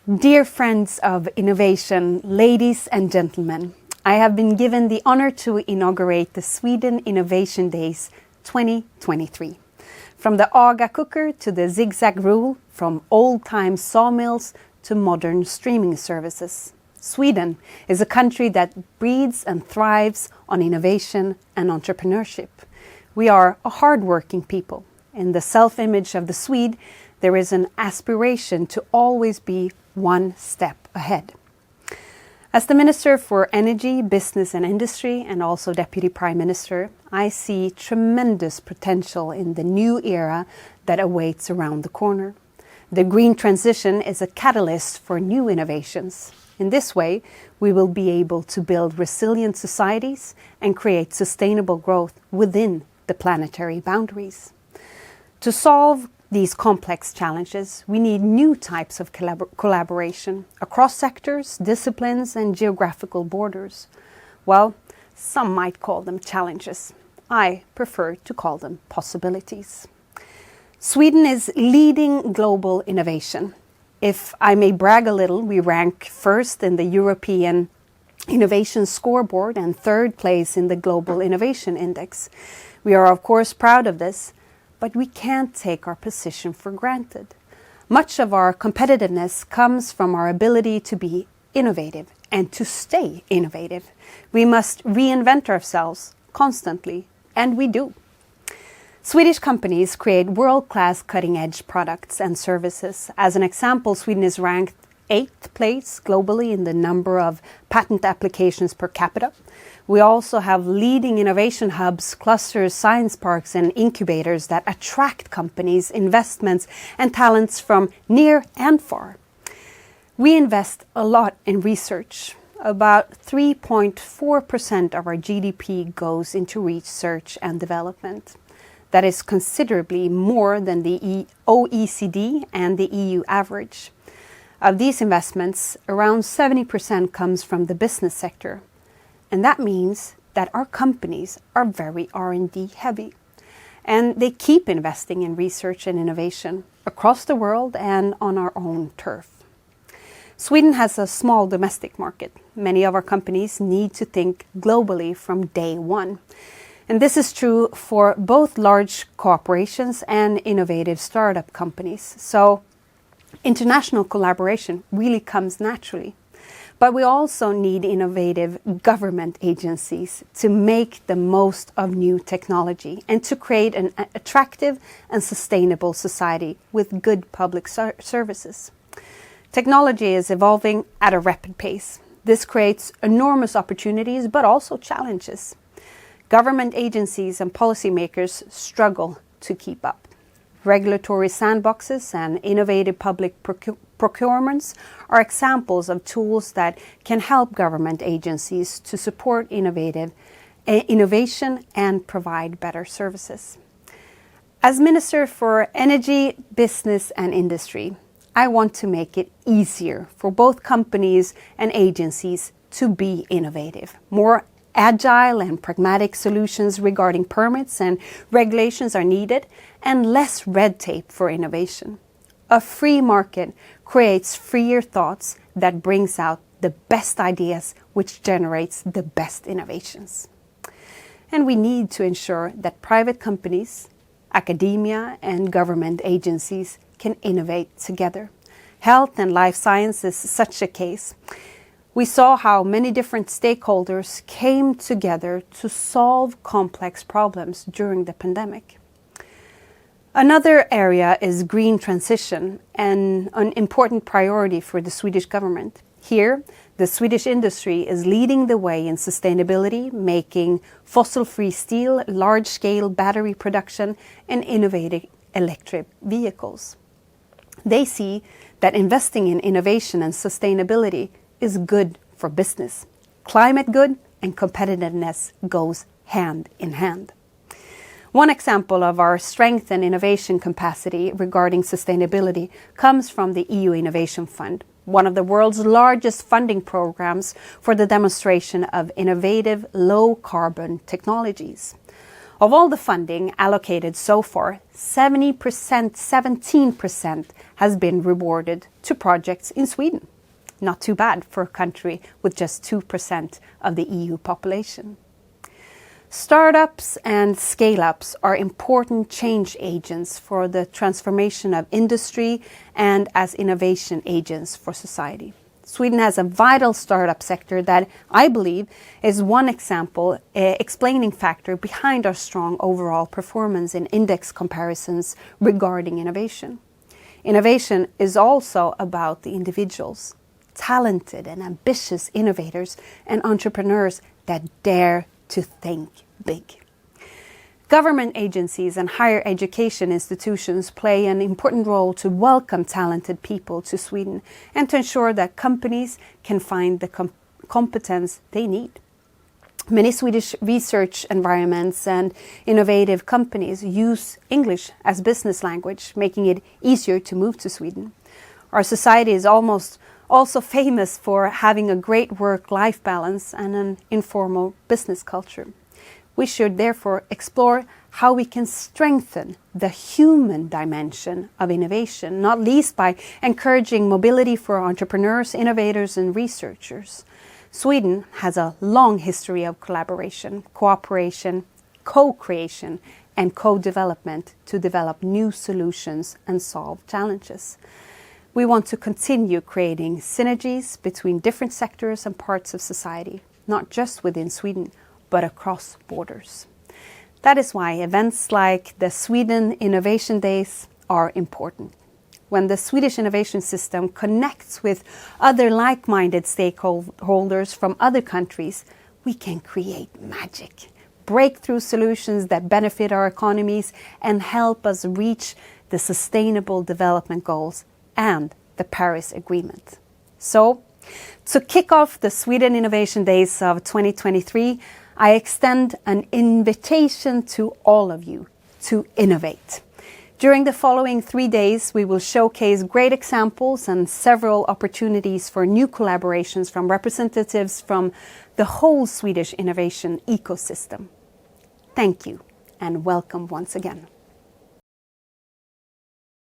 Dear friends of innovation, ladies and gentlemen, I have been given the honor to inaugurate the Sweden Innovation Days 2023. From the Aga cooker to the zigzag rule, from old-time sawmills to modern streaming services. Sweden is a country that breeds and thrives on innovation and entrepreneurship. We are a hard-working people. In the self-image of the Swede, there is an aspiration to always be one step ahead. As the Minister for Energy, Business and Industry and also Deputy Prime Minister, I see tremendous potential in the new era that awaits around the corner. The green transition is a catalyst for new innovations. In this way, we will be able to build resilient societies and create sustainable growth within the planetary boundaries. To solve these complex challenges, we need new types of collaboration across sectors, disciplines and geographical borders. Well, some might call them challenges. I prefer to call them possibilities. Sweden is leading global innovation. If I may brag a little, we rank first in the European Innovation Scoreboard and third place in the Global Innovation Index. We are of course proud of this, but we can't take our position for granted. Much of our competitiveness comes from our ability to be innovative and to stay innovative. We must reinvent ourselves constantly, and we do. Swedish companies create world-class cutting-edge products and services. As an example, Sweden is ranked 8th place globally in the number of patent applications per capita. We also have leading innovation hubs, clusters, science parks and incubators that attract companies, investments and talents from near and far. We invest a lot in research. About 3.4% of our GDP goes into research and development. That is considerably more than the OECD and the EU average. Of these investments, around 70% comes from the business sector. And that means that our companies are very R&D heavy. And they keep investing in research and innovation across the world and on our own turf. Sweden has a small domestic market. Many of our companies need to think globally from day one. And this is true for both large corporations and innovative startup companies. So international collaboration really comes naturally. But we also need innovative government agencies to make the most of new technology and to create an attractive and sustainable society with good public services. Technology is evolving at a rapid pace. This creates enormous opportunities but also challenges. Government agencies and policymakers struggle to keep up. Regulatory sandboxes and innovative public procurements are examples of tools that can help government agencies to support innovation and provide better services. As Minister for Energy, Business and Industry, I want to make it easier for both companies and agencies to be innovative. More agile and pragmatic solutions regarding permits and regulations are needed, and less red tape for innovation. A free market creates freer thoughts that brings out the best ideas, which generates the best innovations. And we need to ensure that private companies, academia and government agencies can innovate together. Health and life science is such a case. We saw how many different stakeholders came together to solve complex problems during the pandemic. Another area is green transition, and an important priority for the Swedish government. Here, the Swedish industry is leading the way in sustainability, making fossil-free steel, large-scale battery production, and innovative electric vehicles. They see that investing in innovation and sustainability is good for business. Climate good and competitiveness goes hand in hand. One example of our strength and innovation capacity regarding sustainability comes from the EU Innovation Fund, one of the world's largest funding programs for the demonstration of innovative low-carbon technologies. Of all the funding allocated so far, 17% has been rewarded to projects in Sweden. Not too bad for a country with just 2% of the EU population. Startups and scale-ups are important change agents for the transformation of industry and as innovation agents for society. Sweden has a vital startup sector that I believe is one example, explaining factor behind our strong overall performance in index comparisons regarding innovation. Innovation is also about the individuals, talented and ambitious innovators and entrepreneurs that dare to think big. Government agencies and higher education institutions play an important role to welcome talented people to Sweden and to ensure that companies can find the competence they need. Many Swedish research environments and innovative companies use English as business language, making it easier to move to Sweden. Our society is also famous for having a great work-life balance and an informal business culture. We should therefore explore how we can strengthen the human dimension of innovation, not least by encouraging mobility for entrepreneurs, innovators, and researchers. Sweden has a long history of collaboration, cooperation, co-creation, and co-development to develop new solutions and solve challenges. We want to continue creating synergies between different sectors and parts of society, not just within Sweden, but across borders. That is why events like the Sweden Innovation Days are important. When the Swedish innovation system connects with other like-minded stakeholders from other countries, we can create magic, breakthrough solutions that benefit our economies and help us reach the Sustainable Development Goals and the Paris Agreement. So, to kick off the Sweden Innovation Days of 2023, I extend an invitation to all of you to innovate. During the following 3 days, we will showcase great examples and several opportunities for new collaborations from representatives from the whole Swedish innovation ecosystem. Thank you and welcome once again.